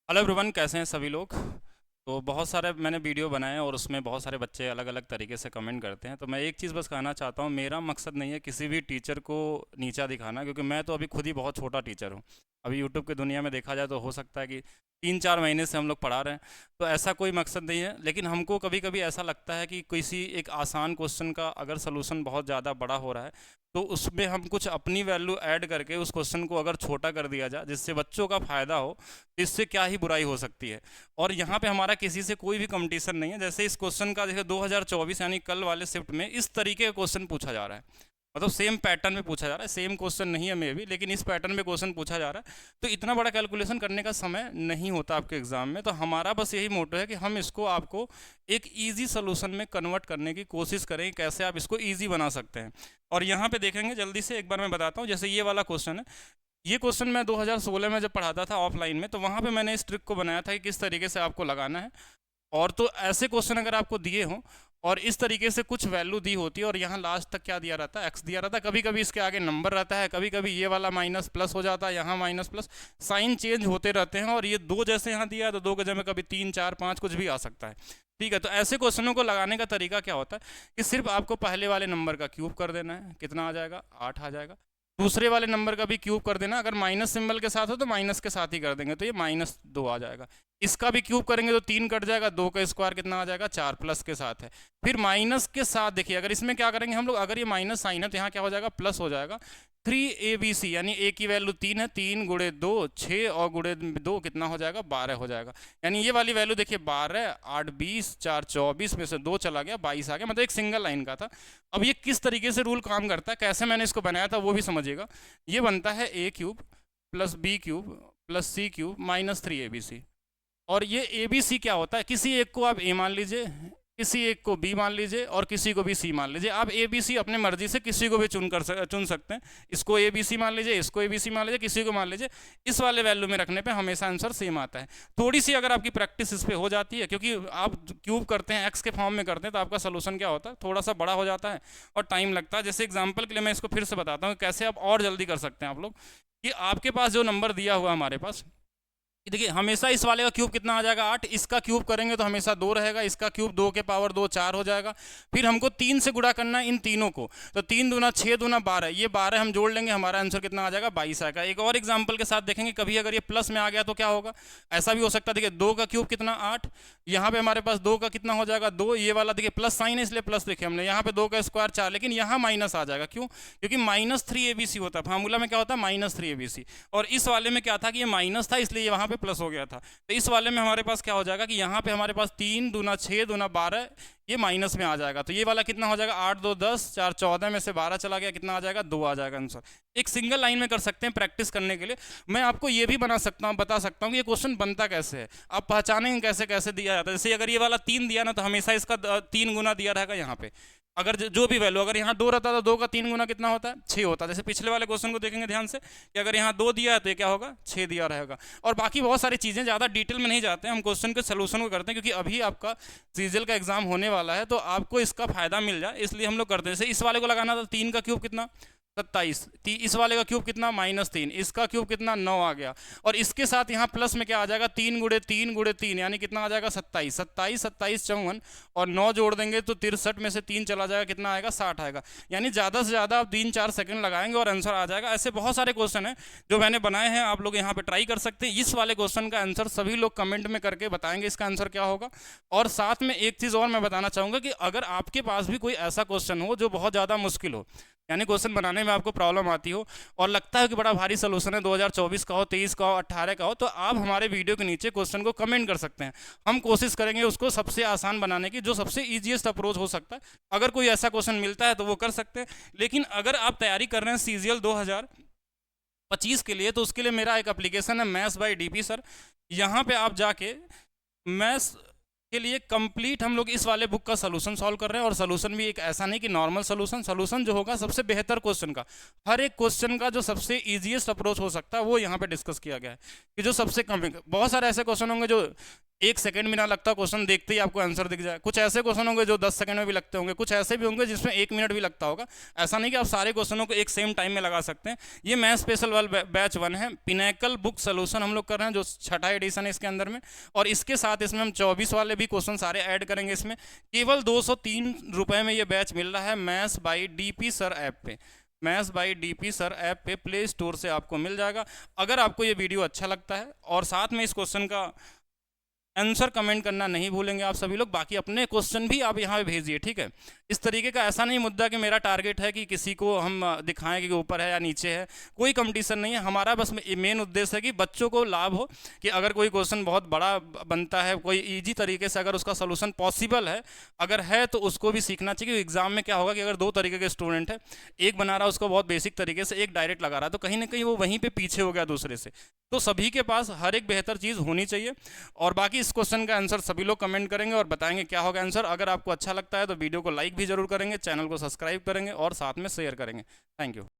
Hello everyone, कैसे हैं सभी लोग। तो बहुत सारे मैंने वीडियो बनाए हैं और उसमें बहुत सारे बच्चे अलग अलग तरीके से कमेंट करते हैं। तो मैं एक चीज़ बस कहना चाहता हूँ, मेरा मकसद नहीं है किसी भी टीचर को नीचा दिखाना, क्योंकि मैं तो अभी खुद ही बहुत छोटा टीचर हूँ। अभी यूट्यूब की दुनिया में देखा जाए तो हो सकता है कि 3-4 महीने से हम लोग पढ़ा रहे हैं। तो ऐसा कोई मकसद नहीं है, लेकिन हमको कभी कभी ऐसा लगता है कि किसी एक आसान क्वेश्चन का अगर सलूशन बहुत ज़्यादा बड़ा हो रहा है, तो उसमें हम कुछ अपनी वैल्यू ऐड करके उस क्वेश्चन को अगर छोटा कर दिया जाए जिससे बच्चों का फ़ायदा हो, तो इससे क्या ही बुराई हो सकती है। और यहाँ पे हमारा किसी से कोई भी कंपटीशन नहीं है। जैसे इस क्वेश्चन का देखिए 2024 यानी कल वाले शिफ्ट में इस तरीके का क्वेश्चन पूछा जा रहा है। मतलब सेम पैटर्न में पूछा जा रहा है, सेम क्वेश्चन नहीं है मे भी, लेकिन इस पैटर्न में क्वेश्चन पूछा जा रहा है। तो इतना बड़ा कैलकुलेशन करने का समय नहीं होता आपके एग्जाम में। तो हमारा बस यही मोटो है कि हम इसको आपको एक ईजी सोल्यूशन में कन्वर्ट करने की कोशिश करें, कैसे आप इसको ईजी बना सकते हैं। और यहाँ पे देखेंगे जल्दी से एक बार मैं बताता हूँ। जैसे ये वाला क्वेश्चन है, ये क्वेश्चन मैं 2016 में जब पढ़ाता था ऑफलाइन में, तो वहाँ पे मैंने इस ट्रिक को बनाया था कि किस तरीके से आपको लगाना है। और तो ऐसे क्वेश्चन अगर आपको दिए हों और इस तरीके से कुछ वैल्यू दी होती है और यहाँ लास्ट तक क्या दिया रहता है, एक्स दिया रहता है, कभी कभी इसके आगे नंबर रहता है, कभी कभी ये वाला माइनस प्लस हो जाता है, यहाँ माइनस प्लस साइन चेंज होते रहते हैं। और ये दो जैसे यहाँ दिया है तो दो के जगह कभी 3 4 5 कुछ भी आ सकता है। ठीक है, तो ऐसे क्वेश्चनों को लगाने का तरीका क्या होता है कि सिर्फ आपको पहले वाले नंबर का क्यूब कर देना है, कितना आ जाएगा, 8 आ जाएगा। दूसरे वाले नंबर का भी क्यूब कर देना, अगर माइनस सिंबल के साथ हो तो माइनस के साथ ही कर देंगे, तो ये -2 आ जाएगा। इसका भी क्यूब करेंगे तो 3 कट जाएगा, 2 का स्क्वायर कितना आ जाएगा, 4 प्लस के साथ है। फिर माइनस के साथ देखिए, अगर इसमें क्या करेंगे हम लोग, अगर ये माइनस साइन है तो यहाँ क्या हो जाएगा, प्लस हो जाएगा। 3 ABC यानी ए की वैल्यू 3 है, 3 गुणे 2 6 और गुणे 2 कितना हो जाएगा, 12 हो जाएगा। यानी ये वाली वैल्यू देखिए 12, 8 20, 4 24 में से 2 चला गया, 22 आ गया। मतलब एक सिंगल लाइन का था। अब ये किस तरीके से रूल काम करता है, कैसे मैंने इसको बनाया था वो भी समझिएगा। ये बनता है a cube plus b cube plus c cube -3 ABC। और ये ए बी सी क्या होता है, किसी एक को आप ए मान लीजिए, किसी एक को बी मान लीजिए और किसी को भी सी मान लीजिए। आप ए बी सी अपने मर्जी से किसी को भी चुन सकते हैं। इसको ए बी सी मान लीजिए, इसको ए बी सी मान लीजिए, किसी को मान लीजिए। इस वाले वैल्यू में रखने पे हमेशा आंसर सेम आता है। थोड़ी सी अगर आपकी प्रैक्टिस इस पे हो जाती है, क्योंकि आप क्यूब करते हैं एक्स के फॉर्म में करते हैं, तो आपका सोल्यूशन क्या होता है, थोड़ा सा बड़ा हो जाता है और टाइम लगता है। जैसे एग्जाम्पल के लिए मैं इसको फिर से बताता हूँ कैसे आप और जल्दी कर सकते हैं आप लोग। कि आपके पास जो नंबर दिया हुआ हमारे पास, देखिए हमेशा इस वाले का क्यूब कितना आ जाएगा, 8। इसका क्यूब करेंगे तो हमेशा 2 रहेगा, इसका क्यूब 2 के पावर 2 4 हो जाएगा। फिर हमको 3 से गुणा करना है इन तीनों को, तो 3 दूना 6 दूना 12, ये 12 हम जोड़ लेंगे, हमारा आंसर कितना आ जाएगा, 22 आएगा। एक और एग्जांपल के साथ देखेंगे, कभी अगर ये प्लस में आ गया तो क्या होगा, ऐसा भी हो सकता है। देखिए 2 का क्यूब कितना 8, यहाँ पे हमारे पास 2 का कितना हो जाएगा 2, ये वाला देखिए प्लस साइन है इसलिए प्लस देखिए हमने, यहाँ पे 2 का स्क्वायर 4, लेकिन यहाँ माइनस आ जाएगा। क्यों, क्योंकि -3 ABC होता है, फार्मूला में क्या होता है, -3 ABC। और इस वाले में क्या था कि ये माइनस था इसलिए वहाँ पे प्लस हो गया था। तो इस वाले में हमारे पास क्या हो जाएगा कि यहाँ पे हमारे पास 3 दूना 6 दूना 12, ये माइनस में आ जाएगा। तो ये वाला कितना हो जाएगा, 8 2 10, 4 14 में से 12 चला गया, कितना आ जाएगा, 2 आ जाएगा आंसर। एक सिंगल लाइन में कर सकते हैं प्रैक्टिस करने के लिए। मैं आपको ये भी बता सकता हूँ कि ये क्वेश्चन बनता कैसे है, आप पहचानेंगे कैसे कैसे दिया जाता है। जैसे अगर ये वाला 3 दिया ना, तो हमेशा इसका 3 गुना दिया रहेगा यहाँ पे। अगर जो भी वैल्यू, अगर यहाँ 2 रहता तो 2 का 3 गुना कितना होता है, 6 होता है। जैसे पिछले वाले क्वेश्चन को देखेंगे ध्यान से कि अगर यहाँ 2 दिया है तो ये क्या होगा, 6 दिया रहेगा। और बाकी बहुत सारी चीज़ें, ज़्यादा डिटेल में नहीं जाते हैं, हम क्वेश्चन के सोल्यूशन को करते हैं, क्योंकि अभी आपका सीजीएल का एग्जाम होने वाला है, तो आपको इसका फायदा मिल जाए इसलिए हम लोग करते हैं। जैसे इस वाले को लगाना था, 3 का क्यूब कितना 27, इस वाले का क्यूब कितना -3, इसका क्यूब कितना 9 आ गया। और इसके साथ यहाँ प्लस में क्या आ जाएगा, 3 गुणे 3 गुणे 3 यानी कितना आ जाएगा, 27 27 27 54, और 9 जोड़ देंगे तो 63 में से 3 चला जाएगा, कितना आएगा, 60 आएगा। यानी ज़्यादा से ज़्यादा आप 3-4 सेकंड लगाएंगे और आंसर आ जाएगा। ऐसे बहुत सारे क्वेश्चन हैं जो मैंने बनाए हैं, आप लोग यहाँ पे ट्राई कर सकते हैं। इस वाले क्वेश्चन का आंसर सभी लोग कमेंट में करके बताएंगे इसका आंसर क्या होगा। और साथ में एक चीज़ और मैं बताना चाहूँगा कि अगर आपके पास भी कोई ऐसा क्वेश्चन हो जो बहुत ज़्यादा मुश्किल हो, यानी क्वेश्चन बनाने में आपको प्रॉब्लम आती हो और लगता है कि बड़ा भारी सोल्यूशन है, 2024 का हो, 23 का हो, 18 का हो, तो आप हमारे वीडियो के नीचे क्वेश्चन को कमेंट कर सकते हैं। हम कोशिश करेंगे उसको सबसे आसान बनाने की, जो सबसे ईजीएस्ट अप्रोच हो सकता है। अगर कोई ऐसा क्वेश्चन मिलता है तो वो कर सकते हैं। लेकिन अगर आप तैयारी कर रहे हैं सीजीएल 2025 के लिए, तो उसके लिए मेरा एक एप्लीकेशन है मैथ्स बाय डीपी सर। यहाँ पे आप जाके मैथ्स के लिए कंप्लीट हम लोग इस वाले बुक का सोल्यूशन सॉल्व कर रहे हैं। और सोल्यूशन भी एक ऐसा नहीं कि नॉर्मल सोल्यूशन जो होगा सबसे बेहतर क्वेश्चन का, हर एक क्वेश्चन का जो सबसे इजीएस्ट अप्रोच हो सकता है वो यहाँ पे डिस्कस किया गया है, कि जो सबसे कम है। बहुत सारे ऐसे क्वेश्चन होंगे जो 1 सेकंड भी ना लगता, क्वेश्चन देखते ही आपको आंसर दिख जाए। कुछ ऐसे क्वेश्चन होंगे जो 10 सेकंड में भी लगते होंगे, कुछ ऐसे भी होंगे जिसमें 1 मिनट भी लगता होगा। ऐसा नहीं कि आप सारे क्वेश्चनों को एक सेम टाइम में लगा सकते हैं। ये मैथ स्पेशल वाला बैच 1 है, पिनैकल बुक सोल्यूशन हम लोग कर रहे हैं, जो 6ठा एडिशन है इसके अंदर में। और इसके साथ इसमें हम 24 वाले भी क्वेश्चन सारे ऐड करेंगे इसमें। केवल 203 रुपये में ये बैच मिल रहा है maths by DP sir app पे। Maths by DP sir app पे प्ले स्टोर से आपको मिल जाएगा। अगर आपको ये वीडियो अच्छा लगता है और साथ में इस क्वेश्चन का आंसर कमेंट करना नहीं भूलेंगे आप सभी लोग। बाकी अपने क्वेश्चन भी आप यहाँ पे भेजिए, ठीक है। इस तरीके का ऐसा नहीं मुद्दा कि मेरा टारगेट है कि किसी को हम दिखाएं कि ऊपर है या नीचे है, कोई कंपटीशन नहीं है हमारा। बस मेन उद्देश्य है कि बच्चों को लाभ हो, कि अगर कोई क्वेश्चन बहुत बड़ा बनता है, कोई ईजी तरीके से अगर उसका सोल्यूशन पॉसिबल है अगर है, तो उसको भी सीखना चाहिए। एग्जाम में क्या होगा कि अगर 2 तरीके के स्टूडेंट है, एक बना रहा है उसको बहुत बेसिक तरीके से, एक डायरेक्ट लगा रहा है, तो कहीं ना कहीं वो वहीं पर पीछे हो गया दूसरे से। तो सभी के पास हर एक बेहतर चीज़ होनी चाहिए। और बाकी इस क्वेश्चन का आंसर सभी लोग कमेंट करेंगे और बताएंगे क्या होगा आंसर। अगर आपको अच्छा लगता है तो वीडियो को लाइक भी जरूर करेंगे, चैनल को सब्सक्राइब करेंगे और साथ में शेयर करेंगे। Thank you.